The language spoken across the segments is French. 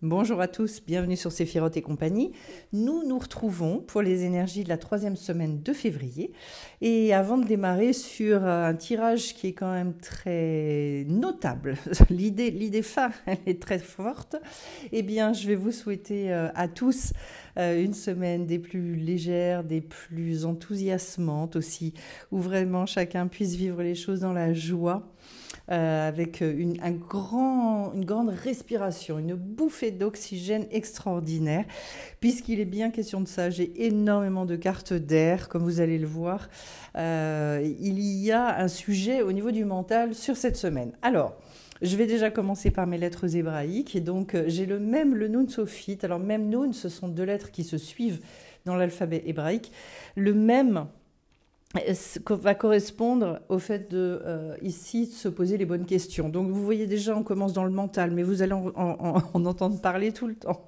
Bonjour à tous, bienvenue sur Séphiroth et compagnie. Nous nous retrouvons pour les énergies de la troisième semaine de février. Et avant de démarrer sur un tirage qui est quand même très notable, l'idée phare, elle est très forte, eh bien je vais vous souhaiter à tous une semaine des plus légères, des plus enthousiasmantes aussi, où vraiment chacun puisse vivre les choses dans la joie. Avec une grande respiration, une bouffée d'oxygène extraordinaire, puisqu'il est bien question de ça. J'ai énormément de cartes d'air, comme vous allez le voir. Il y a un sujet au niveau du mental sur cette semaine. Alors, je vais déjà commencer par mes lettres hébraïques. Et donc, j'ai le Noun Sophite. Alors, même Noun, ce sont deux lettres qui se suivent dans l'alphabet hébraïque. Le même va correspondre au fait de, ici, se poser les bonnes questions. Donc, vous voyez déjà, on commence dans le mental, mais vous allez en entendre parler tout le temps.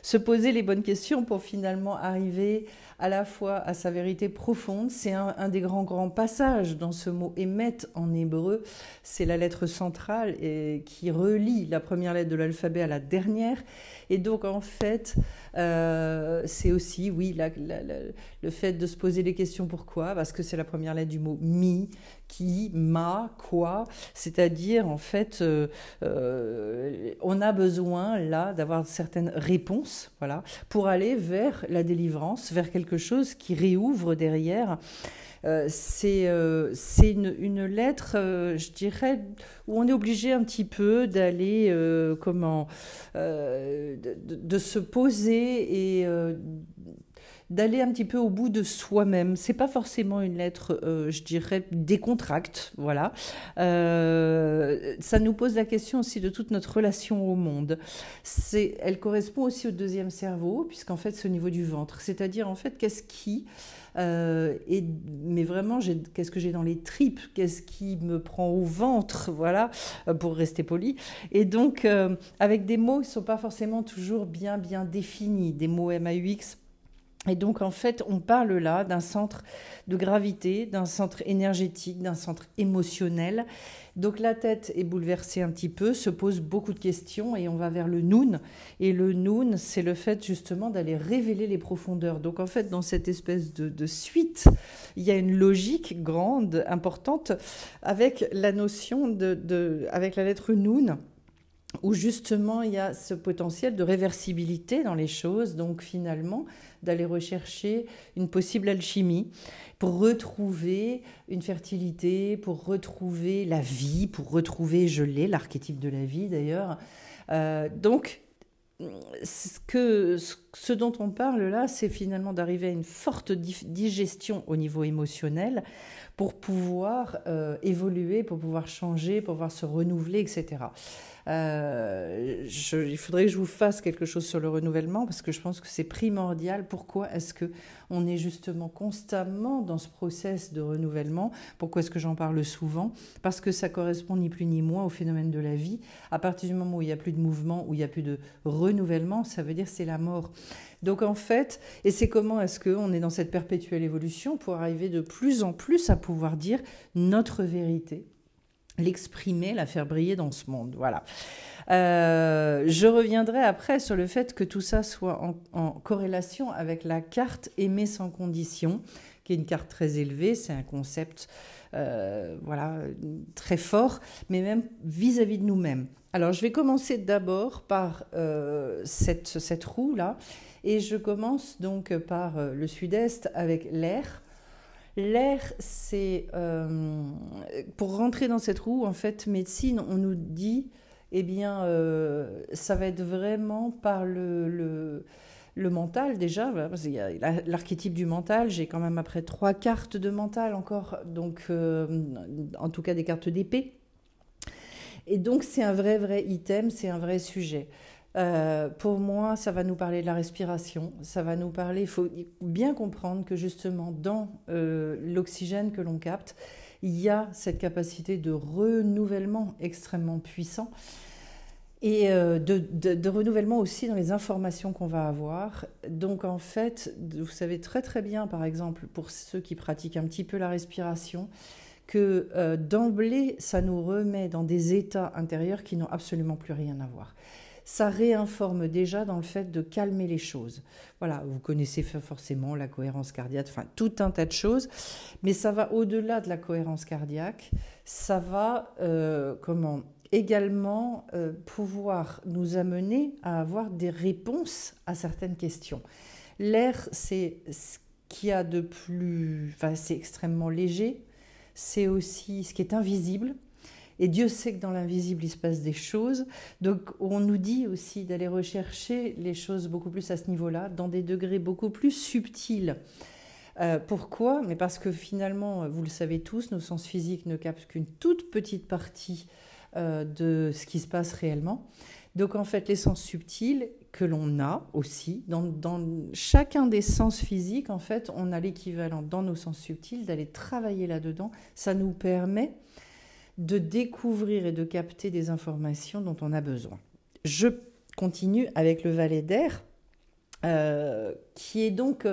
Se poser les bonnes questions pour finalement arriver à la fois à sa vérité profonde. C'est un des grands passages dans ce mot émet en hébreu. C'est la lettre centrale qui relie la première lettre de l'alphabet à la dernière. Et donc, en fait, c'est aussi, oui, le fait de se poser les questions pourquoi, parce que c'est la première lettre du mot mi, qui, ma, quoi, c'est-à-dire, en fait, on a besoin, là, d'avoir certaines réponses, voilà, pour aller vers la délivrance, vers quelque chose qui réouvre derrière. C'est une lettre, je dirais, où on est obligé un petit peu d'aller, de se poser et d'aller un petit peu au bout de soi-même. C'est pas forcément une lettre, je dirais, décontracte, voilà. Ça nous pose la question aussi de toute notre relation au monde. Elle correspond aussi au deuxième cerveau, puisqu'en fait, c'est au niveau du ventre. C'est-à-dire, en fait, qu'est-ce qui... mais vraiment, qu'est-ce que j'ai dans les tripes, qu'est-ce qui me prend au ventre, voilà, pour rester poli. Et donc, avec des mots qui ne sont pas forcément toujours bien définis, des mots MAUX. Et donc, en fait, on parle là d'un centre de gravité, d'un centre énergétique, d'un centre émotionnel. Donc, la tête est bouleversée un petit peu, se pose beaucoup de questions et on va vers le Noun. Et le Noun, c'est le fait justement d'aller révéler les profondeurs. Donc, en fait, dans cette espèce de suite, il y a une logique grande, importante, avec la notion avec la lettre Noun, où justement il y a ce potentiel de réversibilité dans les choses, donc finalement d'aller rechercher une possible alchimie pour retrouver une fertilité, pour retrouver la vie, pour retrouver, l'archétype de la vie d'ailleurs. Donc, ce dont on parle là, c'est finalement d'arriver à une forte digestion au niveau émotionnel pour pouvoir évoluer, pour pouvoir changer, pour pouvoir se renouveler, etc. Il faudrait que je vous fasse quelque chose sur le renouvellement parce que je pense que c'est primordial. Pourquoi est-ce qu'on est justement constamment dans ce process de renouvellement? Pourquoi est-ce que j'en parle souvent? Parce que ça correspond ni plus ni moins au phénomène de la vie. À partir du moment où il n'y a plus de mouvement, où il n'y a plus de renouvellement, ça veut dire c'est la mort. Donc en fait, et c'est comment est-ce qu'on est dans cette perpétuelle évolution pour arriver de plus en plus à pouvoir dire notre vérité, l'exprimer, la faire briller dans ce monde. Voilà. Je reviendrai après sur le fait que tout ça soit en corrélation avec la carte aimer sans condition, qui est une carte très élevée, c'est un concept voilà, très fort, mais même vis-à-vis de nous-mêmes. Alors je vais commencer d'abord par cette roue-là, et je commence donc par le sud-est avec l'air. L'air, c'est... pour rentrer dans cette roue, en fait, médecine, on nous dit, eh bien, ça va être vraiment par le mental, déjà, parce qu'il y a l'archétype du mental. J'ai quand même après 3 cartes de mental encore, donc en tout cas des cartes d'épée. Et donc, c'est un vrai item, c'est un vrai sujet. Pour moi, ça va nous parler de la respiration, ça va nous parler, il faut bien comprendre que justement dans l'oxygène que l'on capte, il y a cette capacité de renouvellement extrêmement puissant et de renouvellement aussi dans les informations qu'on va avoir. Donc en fait, vous savez très bien, par exemple, pour ceux qui pratiquent un petit peu la respiration, que d'emblée, ça nous remet dans des états intérieurs qui n'ont absolument plus rien à voir. ça réinforme déjà dans le fait de calmer les choses. Voilà, vous connaissez forcément la cohérence cardiaque, enfin tout un tas de choses, mais ça va au-delà de la cohérence cardiaque, ça va également pouvoir nous amener à avoir des réponses à certaines questions. L'air, c'est ce qu'il y a de plus... Enfin, c'est extrêmement léger, c'est aussi ce qui est invisible. Et Dieu sait que dans l'invisible, il se passe des choses. Donc, on nous dit aussi d'aller rechercher les choses beaucoup plus à ce niveau-là, dans des degrés beaucoup plus subtils. Pourquoi ? Mais parce que finalement, vous le savez tous, nos sens physiques ne captent qu'une toute petite partie de ce qui se passe réellement. Donc, en fait, les sens subtils que l'on a aussi, dans chacun des sens physiques, en fait, on a l'équivalent dans nos sens subtils d'aller travailler là-dedans. Ça nous permet de découvrir et de capter des informations dont on a besoin. Je continue avec le valet d'air, qui est donc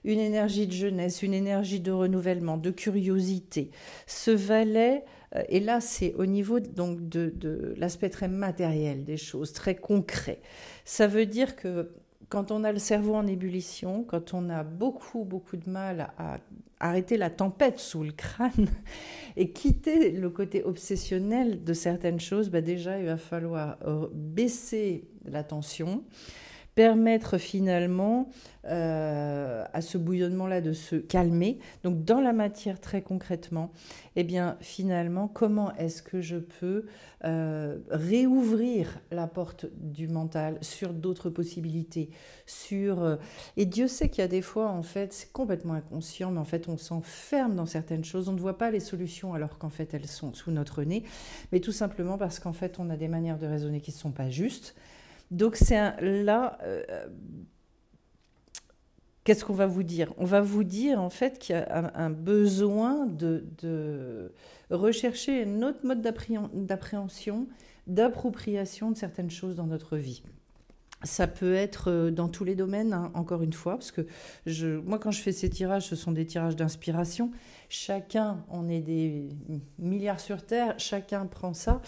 une énergie de jeunesse, une énergie de renouvellement, de curiosité. Ce valet, et là c'est au niveau donc de l'aspect très matériel des choses, très concret. Ça veut dire que quand on a le cerveau en ébullition, quand on a beaucoup de mal à arrêter la tempête sous le crâne et quitter le côté obsessionnel de certaines choses, déjà il va falloir baisser la tension, permettre finalement à ce bouillonnement-là de se calmer. Donc dans la matière très concrètement, finalement, comment est-ce que je peux réouvrir la porte du mental sur d'autres possibilités, et Dieu sait qu'il y a des fois, en fait, c'est complètement inconscient, mais en fait, on s'enferme dans certaines choses, on ne voit pas les solutions alors qu'en fait, elles sont sous notre nez, mais tout simplement parce qu'en fait, on a des manières de raisonner qui ne sont pas justes. Donc qu'est-ce qu'on va vous dire ? On va vous dire en fait qu'il y a un besoin de rechercher un autre mode d'appréhension, d'appropriation de certaines choses dans notre vie. Ça peut être dans tous les domaines, hein, encore une fois, parce que moi, quand je fais ces tirages, ce sont des tirages d'inspiration. Chacun, on est des milliards sur Terre, chacun prend ça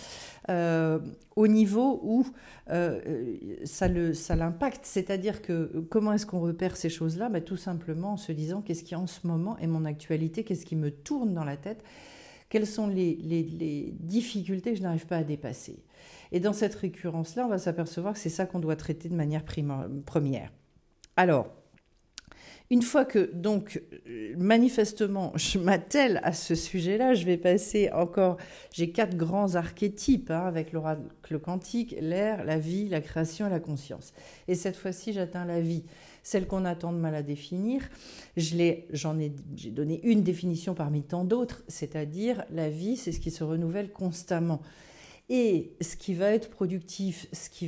au niveau où ça l'impacte. C'est-à-dire que comment est-ce qu'on repère ces choses-là ? Tout simplement en se disant qu'est-ce qui en ce moment est mon actualité, qu'est-ce qui me tourne dans la tête, quelles sont les difficultés que je n'arrive pas à dépasser. Et dans cette récurrence-là, on va s'apercevoir que c'est ça qu'on doit traiter de manière première. Alors, une fois que, donc, manifestement, je m'attelle à ce sujet-là, je vais passer encore... J'ai 4 grands archétypes, avec l'oracle quantique, l'air, la vie, la création et la conscience. Et cette fois-ci, j'atteins la vie, celle qu'on a tant de mal à définir. J'ai donné une définition parmi tant d'autres, c'est-à-dire la vie, c'est ce qui se renouvelle constamment. Et ce qui va être productif, ce qui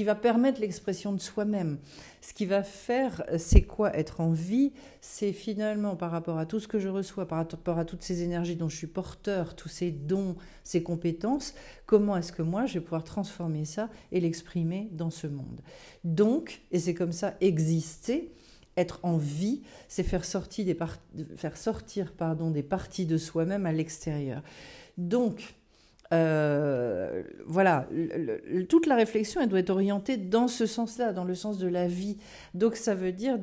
va permettre l'expression de soi-même, ce qui va faire, c'est quoi être en vie ? C'est finalement par rapport à tout ce que je reçois, par rapport à toutes ces énergies dont je suis porteur, tous ces dons, ces compétences, comment est-ce que moi je vais pouvoir transformer ça et l'exprimer dans ce monde ? Donc, et c'est comme ça, exister, être en vie, c'est faire sortir des parties de soi-même à l'extérieur. Donc, voilà, toute la réflexion, elle doit être orientée dans ce sens-là, dans le sens de la vie. Donc, ça veut dire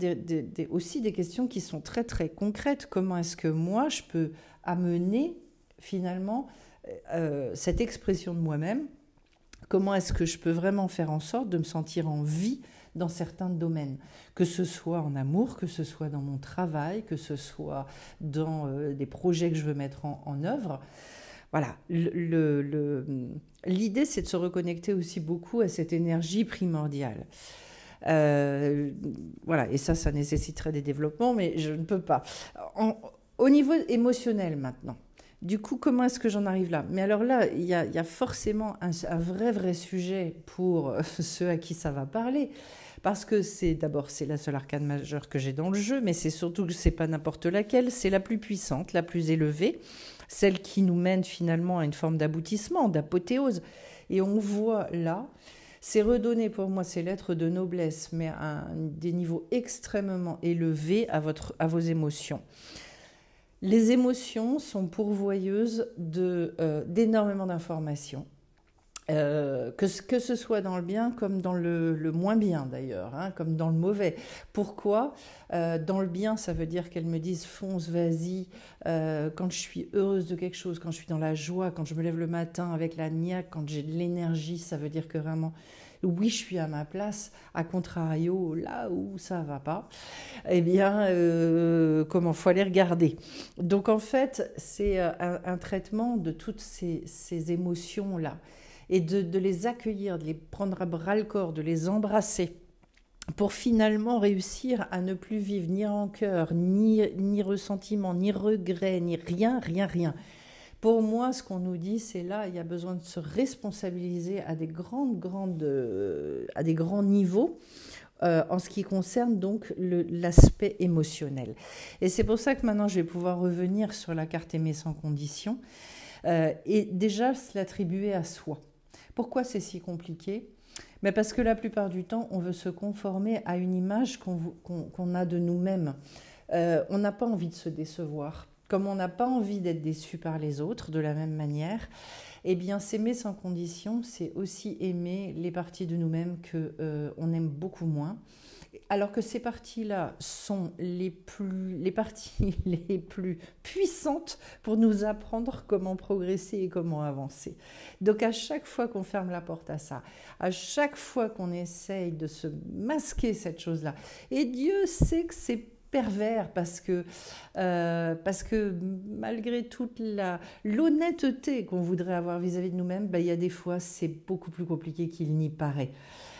aussi des questions qui sont très, très concrètes. Comment est-ce que moi, je peux amener, finalement, cette expression de moi-même ? Comment est-ce que je peux vraiment faire en sorte de me sentir en vie dans certains domaines, que ce soit en amour, que ce soit dans mon travail, que ce soit dans des projets que je veux mettre en œuvre. Voilà, l'idée, c'est de se reconnecter aussi beaucoup à cette énergie primordiale. Voilà, et ça nécessiterait des développements, mais je ne peux pas. Au niveau émotionnel maintenant, du coup, comment est-ce que j'en arrive là ? Mais alors là, il y a forcément un vrai sujet pour ceux à qui ça va parler, parce que c'est la seule arcane majeure que j'ai dans le jeu, mais c'est surtout que c'est pas n'importe laquelle, c'est la plus puissante, la plus élevée, celle qui nous mène finalement à une forme d'aboutissement, d'apothéose. Et on voit là, c'est redonner pour moi ces lettres de noblesse, mais à des niveaux extrêmement élevés à vos émotions. Les émotions sont pourvoyeuses d'énormément d'informations. que ce soit dans le bien comme dans le moins bien d'ailleurs, hein, comme dans le mauvais. Pourquoi? Dans le bien, ça veut dire qu'elles me disent fonce, vas-y. Quand je suis heureuse de quelque chose, quand je suis dans la joie, quand je me lève le matin avec la niaque, quand j'ai de l'énergie, ça veut dire que vraiment, oui, je suis à ma place. A contrario, là où ça va pas, eh bien, comment faut aller regarder. Donc en fait, c'est un traitement de toutes ces émotions-là et de les accueillir, de les prendre à bras le corps, de les embrasser pour finalement réussir à ne plus vivre ni rancœur, ni ressentiment, ni regret, ni rien, rien, rien. Pour moi, ce qu'on nous dit, c'est là, il y a besoin de se responsabiliser à des à des grands niveaux en ce qui concerne donc l'aspect émotionnel. Et c'est pour ça que maintenant, je vais pouvoir revenir sur la carte aimer sans condition et déjà se l'attribuer à soi. Pourquoi c'est si compliqué? Mais parce que la plupart du temps, on veut se conformer à une image qu'on a de nous-mêmes. On n'a pas envie de se décevoir. Comme on n'a pas envie d'être déçu par les autres de la même manière, eh bien s'aimer sans condition, c'est aussi aimer les parties de nous-mêmes qu'on aime beaucoup moins. Alors que ces parties-là sont les parties les plus puissantes pour nous apprendre comment progresser et comment avancer. Donc à chaque fois qu'on ferme la porte à ça, à chaque fois qu'on essaye de se masquer cette chose-là, et Dieu sait que c'est pervers parce que malgré toute l'honnêteté qu'on voudrait avoir vis-à-vis de nous-mêmes, ben, il y a des fois c'est beaucoup plus compliqué qu'il n'y paraît.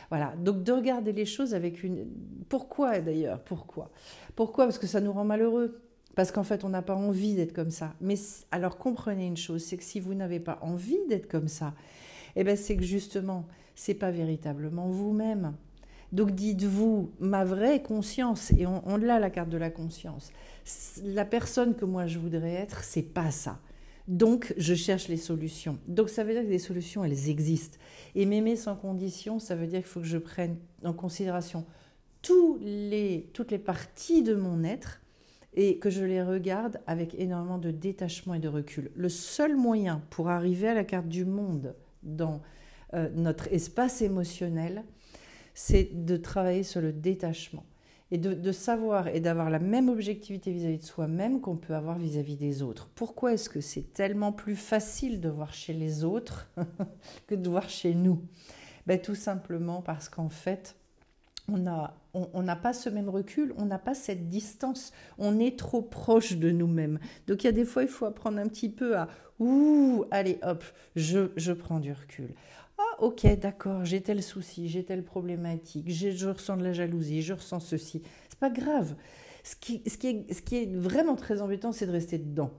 Voilà, donc de regarder les choses avec une... Pourquoi d'ailleurs? Pourquoi? Pourquoi? Parce que ça nous rend malheureux. Parce qu'en fait, on n'a pas envie d'être comme ça. Mais alors comprenez une chose, c'est que si vous n'avez pas envie d'être comme ça, eh ben c'est que justement, c'est pas véritablement vous-même. Donc dites-vous, ma vraie conscience, et on l'a la carte de la conscience, la personne que moi je voudrais être, c'est pas ça. Donc, je cherche les solutions. Donc, ça veut dire que les solutions, elles existent. Et m'aimer sans condition, ça veut dire qu'il faut que je prenne en considération toutes les parties de mon être et que je les regarde avec énormément de détachement et de recul. Le seul moyen pour arriver à la carte du monde dans notre espace émotionnel, c'est de travailler sur le détachement et de savoir et d'avoir la même objectivité vis-à-vis de soi-même qu'on peut avoir vis-à-vis des autres. Pourquoi est-ce que c'est tellement plus facile de voir chez les autres que de voir chez nous? Ben, tout simplement parce qu'en fait, on n'a pas ce même recul, on n'a pas cette distance, on est trop proche de nous-mêmes. Donc il y a des fois, il faut apprendre un petit peu à « Ouh, allez hop, je prends du recul ». Ah ok, d'accord, j'ai tel souci, j'ai telle problématique, je ressens de la jalousie, je ressens ceci. C'est pas grave. Ce qui est vraiment très embêtant, c'est de rester dedans.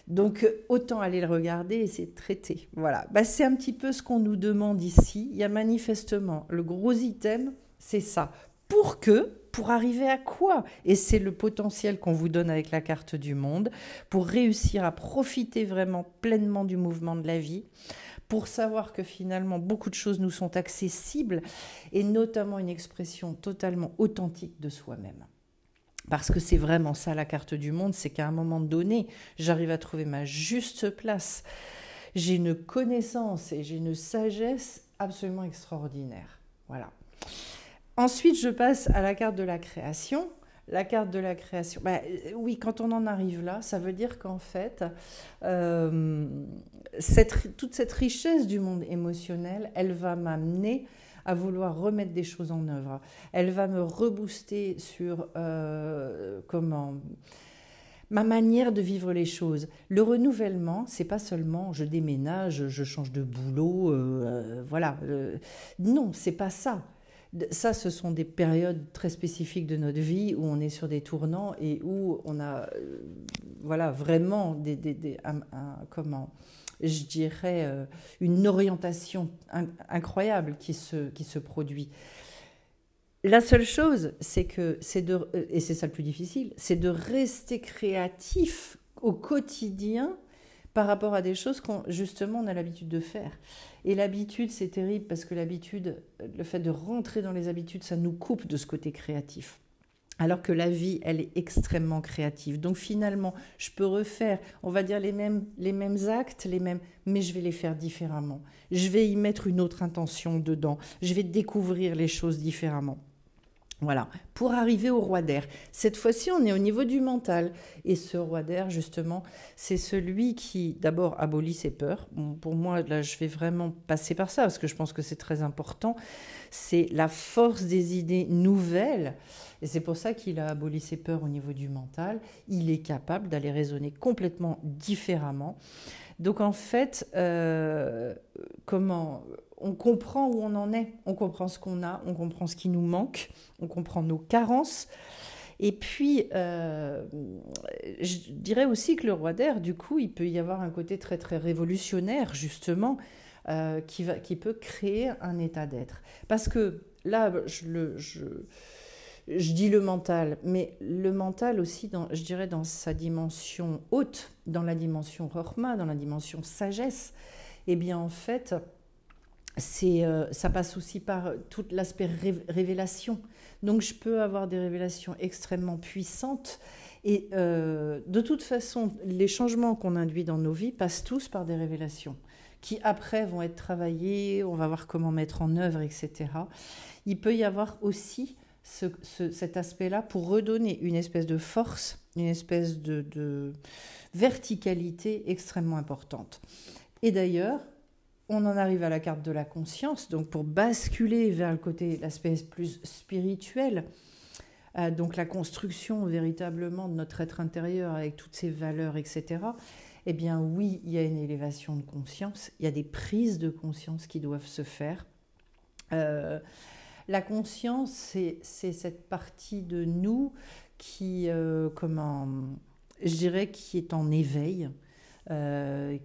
Donc autant aller le regarder et essayer de traiter. Voilà, bah, c'est un petit peu ce qu'on nous demande ici. Il y a manifestement le gros item, c'est ça. Pour arriver à quoi? Et c'est le potentiel qu'on vous donne avec la carte du monde, pour réussir à profiter vraiment pleinement du mouvement de la vie, pour savoir que finalement beaucoup de choses nous sont accessibles et notamment une expression totalement authentique de soi-même. Parce que c'est vraiment ça la carte du monde, c'est qu'à un moment donné, j'arrive à trouver ma juste place. J'ai une connaissance et j'ai une sagesse absolument extraordinaire. Voilà. Ensuite, je passe à la carte de la création. La carte de la création, ben, oui, quand on en arrive là, ça veut dire qu'en fait, toute cette richesse du monde émotionnel, elle va m'amener à vouloir remettre des choses en œuvre. Elle va me rebooster sur ma manière de vivre les choses. Le renouvellement, c'est pas seulement je déménage, je change de boulot, voilà. Non, c'est pas ça. Ça, ce sont des périodes très spécifiques de notre vie où on est sur des tournants et où on a voilà, vraiment je dirais, une orientation incroyable qui se produit. La seule chose, c'est que et c'est ça le plus difficile, c'est de rester créatif au quotidien par rapport à des choses justement on a l'habitude de faire. Et l'habitude, c'est terrible parce que l'habitude, le fait de rentrer dans les habitudes, ça nous coupe de ce côté créatif. Alors que la vie, elle est extrêmement créative. Donc finalement, je peux refaire, on va dire les mêmes actes, mais je vais les faire différemment. Je vais y mettre une autre intention dedans. Je vais découvrir les choses différemment. Voilà, pour arriver au roi d'air. Cette fois-ci, on est au niveau du mental. Et ce roi d'air, justement, c'est celui qui, d'abord, abolit ses peurs. Bon, pour moi, là, je vais vraiment passer par ça, parce que je pense que c'est très important. C'est la force des idées nouvelles. Et c'est pour ça qu'il a aboli ses peurs au niveau du mental. Il est capable d'aller raisonner complètement différemment. Donc, en fait, comment on comprend où on en est, on comprend ce qu'on a, on comprend ce qui nous manque, on comprend nos carences. Et puis, je dirais aussi que le roi d'air, du coup, il peut y avoir un côté très, très révolutionnaire, justement, qui peut créer un état d'être. Parce que là, je dis le mental, mais le mental aussi, je dirais, dans sa dimension haute, dans la dimension Rochma, dans la dimension sagesse, eh bien, en fait, ça passe aussi par tout l'aspect révélation. Donc je peux avoir des révélations extrêmement puissantes et de toute façon, les changements qu'on induit dans nos vies passent tous par des révélations qui après vont être travaillées, on va voir comment mettre en œuvre, etc. Il peut y avoir aussi cet aspect-là pour redonner une espèce de force, une espèce de verticalité extrêmement importante. Et d'ailleurs, on en arrive à la carte de la conscience, donc pour basculer vers le côté, l'aspect plus spirituel, donc la construction véritablement de notre être intérieur avec toutes ses valeurs, etc. Eh bien oui, il y a une élévation de conscience, il y a des prises de conscience qui doivent se faire. La conscience, c'est cette partie de nous qui, je dirais, qui est en éveil,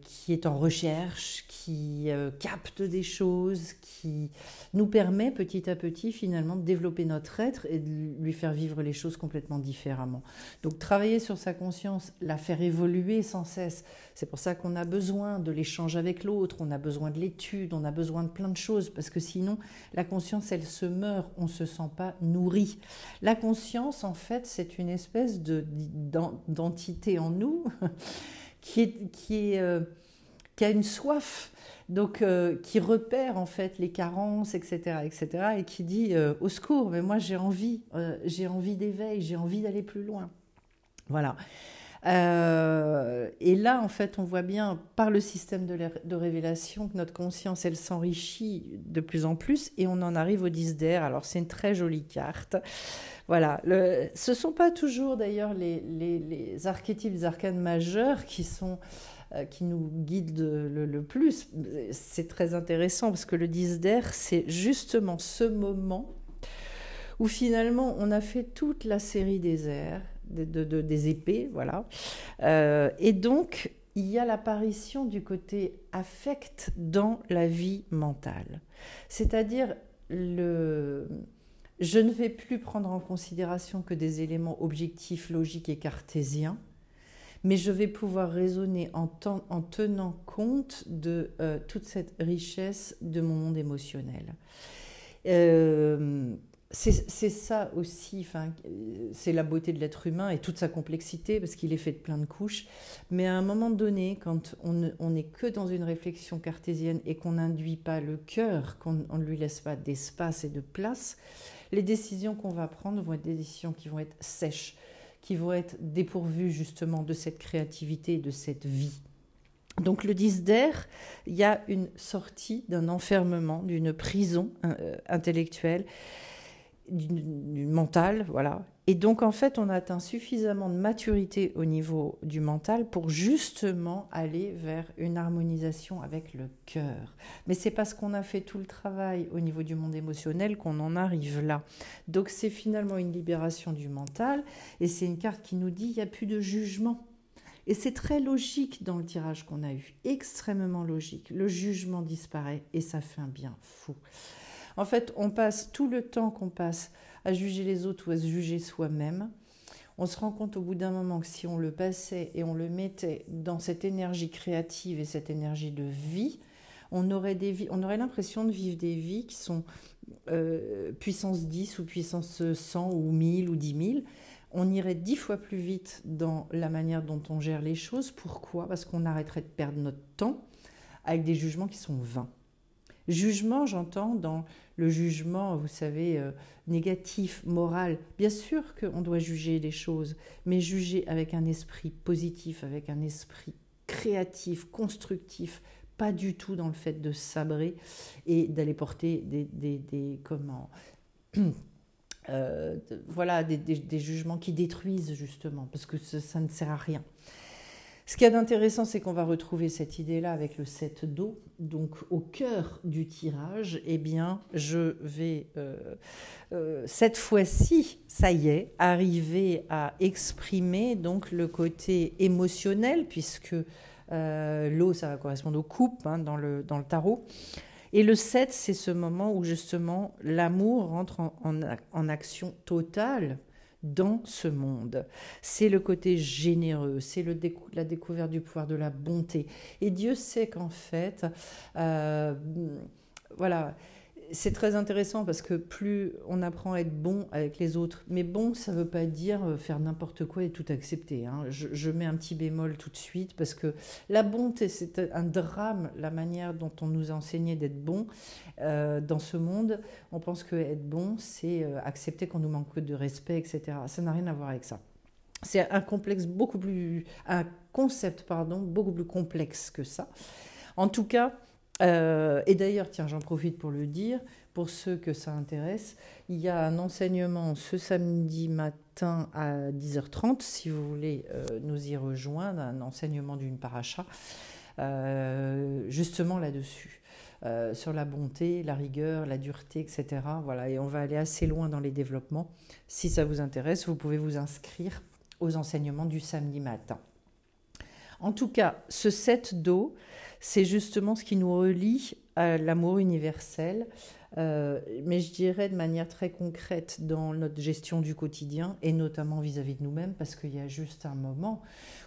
qui est en recherche, qui capte des choses, qui nous permet petit à petit finalement de développer notre être et de lui faire vivre les choses complètement différemment. Donc travailler sur sa conscience, la faire évoluer sans cesse, c'est pour ça qu'on a besoin de l'échange avec l'autre, on a besoin de l'étude, on a besoin de plein de choses, parce que sinon la conscience elle se meurt, on ne se sent pas nourri. La conscience en fait c'est une espèce d'entité en nous qui a une soif, donc qui repère en fait les carences, etc., et qui dit au secours, mais moi j'ai envie d'éveil, j'ai envie d'aller plus loin. Voilà. Et là, en fait, on voit bien par le système de révélation que notre conscience, elle s'enrichit de plus en plus, et on en arrive au 10 d'air. Alors, c'est une très jolie carte. Voilà. Ce ne sont pas toujours, d'ailleurs, les archétypes des arcanes majeurs qui nous guident le plus. C'est très intéressant parce que le 10 d'air, c'est justement ce moment où finalement, on a fait toute la série des airs, des épées, voilà. Et donc, il y a l'apparition du côté affect dans la vie mentale. C'est-à-dire, je ne vais plus prendre en considération que des éléments objectifs, logiques et cartésiens, mais je vais pouvoir raisonner en tenant compte de toute cette richesse de mon monde émotionnel. C'est ça aussi, c'est la beauté de l'être humain et toute sa complexité parce qu'il est fait de plein de couches. Mais à un moment donné, quand on n'est que dans une réflexion cartésienne et qu'on n'induit pas le cœur, qu'on ne lui laisse pas d'espace et de place, les décisions qu'on va prendre vont être des décisions qui vont être sèches, qui vont être dépourvues justement de cette créativité et de cette vie. Donc le 10 d'air, il y a une sortie d'un enfermement, d'une prison intellectuelle, du mental, voilà. Et donc, en fait, on atteint suffisamment de maturité au niveau du mental pour justement aller vers une harmonisation avec le cœur. Mais c'est parce qu'on a fait tout le travail au niveau du monde émotionnel qu'on en arrive là. Donc, c'est finalement une libération du mental et c'est une carte qui nous dit qu'il n'y a plus de jugement. Et c'est très logique dans le tirage qu'on a eu, extrêmement logique. Le jugement disparaît et ça fait un bien fou. En fait, on passe tout le temps qu'on passe à juger les autres ou à se juger soi-même. On se rend compte au bout d'un moment que si on le passait et on le mettait dans cette énergie créative et cette énergie de vie, on aurait l'impression de vivre des vies qui sont puissance 10 ou puissance 100 ou 1000 ou 10 000, on irait 10 fois plus vite dans la manière dont on gère les choses. Pourquoi? Parce qu'on arrêterait de perdre notre temps avec des jugements qui sont vains. Jugement, j'entends dans le jugement, vous savez, négatif, moral. Bien sûr qu'on doit juger les choses, mais juger avec un esprit positif, avec un esprit créatif, constructif, pas du tout dans le fait de sabrer et d'aller porter voilà, des jugements qui détruisent justement, parce que ça ne sert à rien. Ce qu'il y a d'intéressant, c'est qu'on va retrouver cette idée-là avec le 7 d'eau. Donc, au cœur du tirage, eh bien, je vais, cette fois-ci, ça y est, arriver à exprimer donc, le côté émotionnel, puisque l'eau, ça va correspondre aux coupes dans le tarot. Et le 7, c'est ce moment où, justement, l'amour rentre en action totale dans ce monde. C'est le côté généreux, c'est la découverte du pouvoir de la bonté. Et Dieu sait qu'en fait, voilà, c'est très intéressant parce que plus on apprend à être bon avec les autres, mais bon, ça ne veut pas dire faire n'importe quoi et tout accepter. Hein. Je mets un petit bémol tout de suite parce que la bonté, c'est un drame, la manière dont on nous a enseigné d'être bon dans ce monde. On pense qu'être bon, c'est accepter qu'on nous manque de respect, etc. Ça n'a rien à voir avec ça. C'est un concept beaucoup plus complexe que ça. En tout cas, et d'ailleurs, tiens, j'en profite pour le dire, pour ceux que ça intéresse, il y a un enseignement ce samedi matin à 10h30, si vous voulez nous y rejoindre, un enseignement d'une paracha, justement là-dessus, sur la bonté, la rigueur, la dureté, etc. Voilà, et on va aller assez loin dans les développements. Si ça vous intéresse, vous pouvez vous inscrire aux enseignements du samedi matin. En tout cas, ce 7 d'eau, c'est justement ce qui nous relie à l'amour universel, mais je dirais de manière très concrète dans notre gestion du quotidien et notamment vis-à-vis de nous-mêmes, parce qu'il y a juste un moment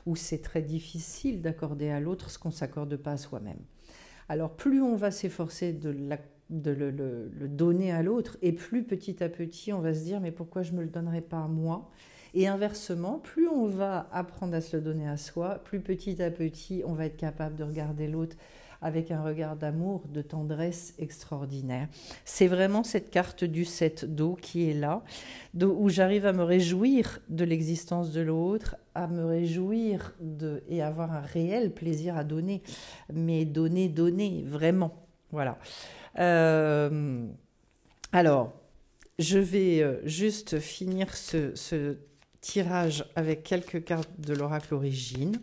où c'est très difficile d'accorder à l'autre ce qu'on ne s'accorde pas à soi-même. Alors plus on va s'efforcer de le donner à l'autre, et plus petit à petit on va se dire mais pourquoi je ne me le donnerais pas à moi ? Et inversement, plus on va apprendre à se le donner à soi, plus petit à petit, on va être capable de regarder l'autre avec un regard d'amour, de tendresse extraordinaire. C'est vraiment cette carte du 7 d'eau qui est là, où j'arrive à me réjouir de l'existence de l'autre, à me réjouir et avoir un réel plaisir à donner, mais donner, vraiment. Voilà. Alors, je vais juste finir ce tirage avec quelques cartes de l'oracle Origine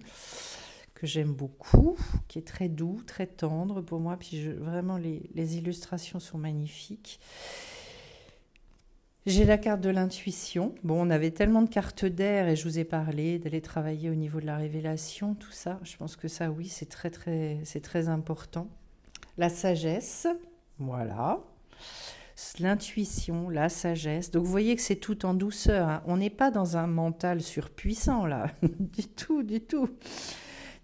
que j'aime beaucoup, qui est très doux, très tendre pour moi, puis vraiment les illustrations sont magnifiques. J'ai la carte de l'intuition. Bon, on avait tellement de cartes d'air et je vous ai parlé d'aller travailler au niveau de la révélation, tout ça. Je pense que ça, oui, c'est très important. La sagesse, voilà. L'intuition, la sagesse. Donc vous voyez que c'est tout en douceur. Hein. On n'est pas dans un mental surpuissant là, du tout.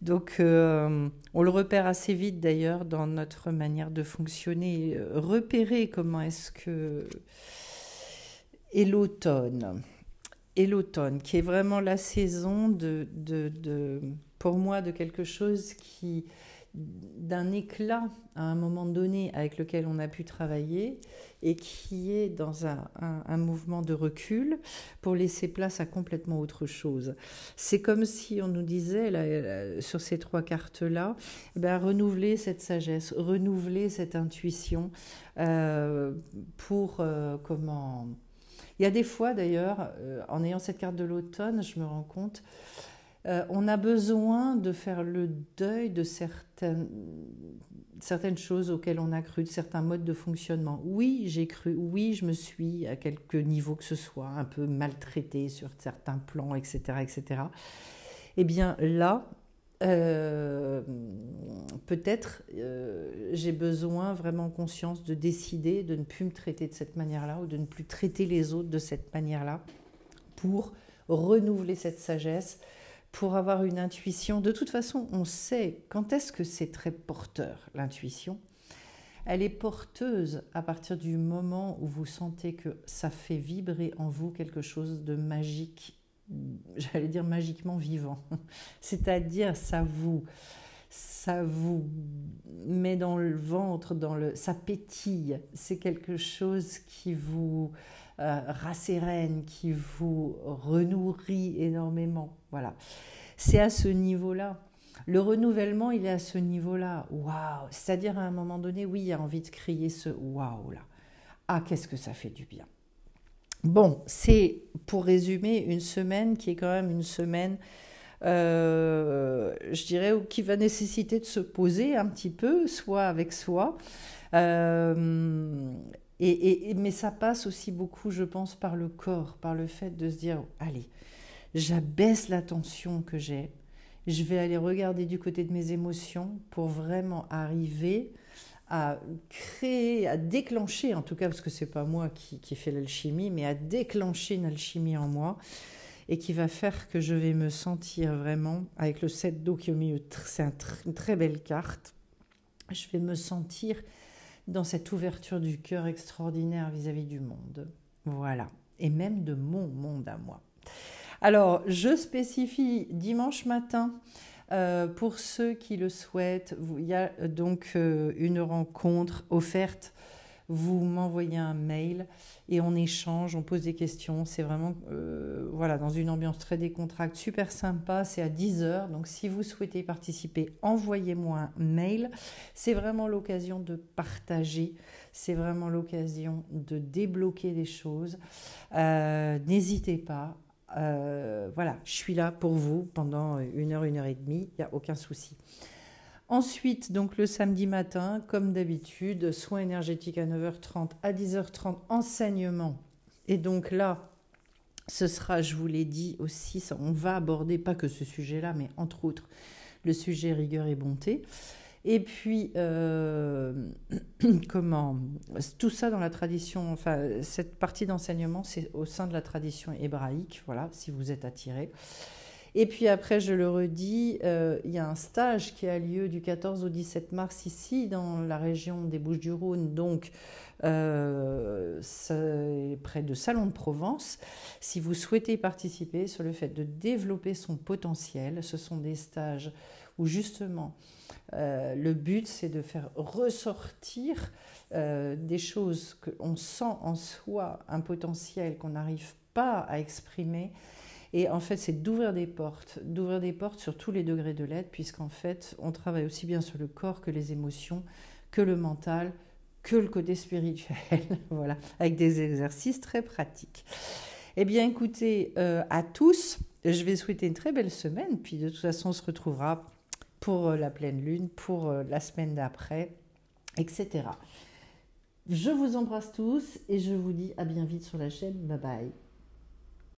Donc on le repère assez vite d'ailleurs dans notre manière de fonctionner. Repérer comment est-ce que... Et l'automne, qui est vraiment la saison pour moi de quelque chose d'un éclat à un moment donné avec lequel on a pu travailler et qui est dans un mouvement de recul pour laisser place à complètement autre chose. C'est comme si on nous disait là, sur ces 3 cartes-là, renouveler cette sagesse, renouveler cette intuition pour comment... Il y a des fois d'ailleurs, en ayant cette carte de l'automne, je me rends compte... on a besoin de faire le deuil de certaines choses auxquelles on a cru, de certains modes de fonctionnement. Oui, j'ai cru, oui, je me suis, à quelque niveau que ce soit, un peu maltraitée sur certains plans, etc., etc. Eh bien là, peut-être j'ai besoin vraiment conscience de décider de ne plus me traiter de cette manière-là ou de ne plus traiter les autres de cette manière-là pour renouveler cette sagesse, pour avoir une intuition. De toute façon, on sait quand est-ce que c'est très porteur, l'intuition. Elle est porteuse à partir du moment où vous sentez que ça fait vibrer en vous quelque chose de magique, j'allais dire magiquement vivant. C'est-à-dire, ça vous met dans le ventre, ça pétille. C'est quelque chose qui vous rassérène, qui vous renourrit énormément. Voilà. C'est à ce niveau-là. Le renouvellement, il est à ce niveau-là. Waouh! C'est-à-dire, à un moment donné, oui, il y a envie de crier ce waouh là. Ah, qu'est-ce que ça fait du bien. Bon, c'est, pour résumer, une semaine qui est quand même une semaine, je dirais, qui va nécessiter de se poser un petit peu, soit avec soi. Euh, mais ça passe aussi beaucoup, je pense, par le corps, par le fait de se dire, allez, j'abaisse la tension que j'ai, je vais aller regarder du côté de mes émotions pour vraiment arriver à créer, à déclencher, en tout cas parce que c'est pas moi qui fait l'alchimie, mais à déclencher une alchimie en moi et qui va faire que je vais me sentir vraiment, avec le 7 d'eau qui est au milieu, c'est une très belle carte, je vais me sentir dans cette ouverture du cœur extraordinaire vis-à-vis du monde. Voilà. Et même de mon monde à moi. Alors, je spécifie dimanche matin, pour ceux qui le souhaitent, il y a donc une rencontre offerte. Vous m'envoyez un mail et on échange, on pose des questions. C'est vraiment voilà, dans une ambiance très décontractée, super sympa. C'est à 10h. Donc, si vous souhaitez participer, envoyez-moi un mail. C'est vraiment l'occasion de partager. C'est vraiment l'occasion de débloquer des choses. N'hésitez pas. Voilà, je suis là pour vous pendant 1 heure, 1 heure et demie, il n'y a aucun souci. Ensuite, donc le samedi matin, comme d'habitude, soins énergétiques à 9h30, à 10h30, enseignement. Et donc là, ce sera, je vous l'ai dit aussi, on va aborder pas que ce sujet-là, mais entre autres, le sujet rigueur et bonté. Et puis, tout ça dans la tradition, enfin, cette partie d'enseignement, c'est au sein de la tradition hébraïque, voilà, si vous êtes attiré. Et puis après, je le redis, il y a un stage qui a lieu du 14 au 17 mars ici, dans la région des Bouches-du-Rhône, donc près de Salon de Provence. Si vous souhaitez participer sur le fait de développer son potentiel, ce sont des stages où justement, le but, c'est de faire ressortir des choses qu'on sent en soi, un potentiel qu'on n'arrive pas à exprimer. Et en fait, c'est d'ouvrir des portes sur tous les degrés de l'être, puisqu'en fait, on travaille aussi bien sur le corps que les émotions, que le mental, que le côté spirituel, voilà, avec des exercices très pratiques. Eh bien, écoutez, à tous, je vais souhaiter une très belle semaine, puis de toute façon, on se retrouvera pour la pleine lune, pour la semaine d'après, etc. Je vous embrasse tous et je vous dis à bien vite sur la chaîne. Bye bye.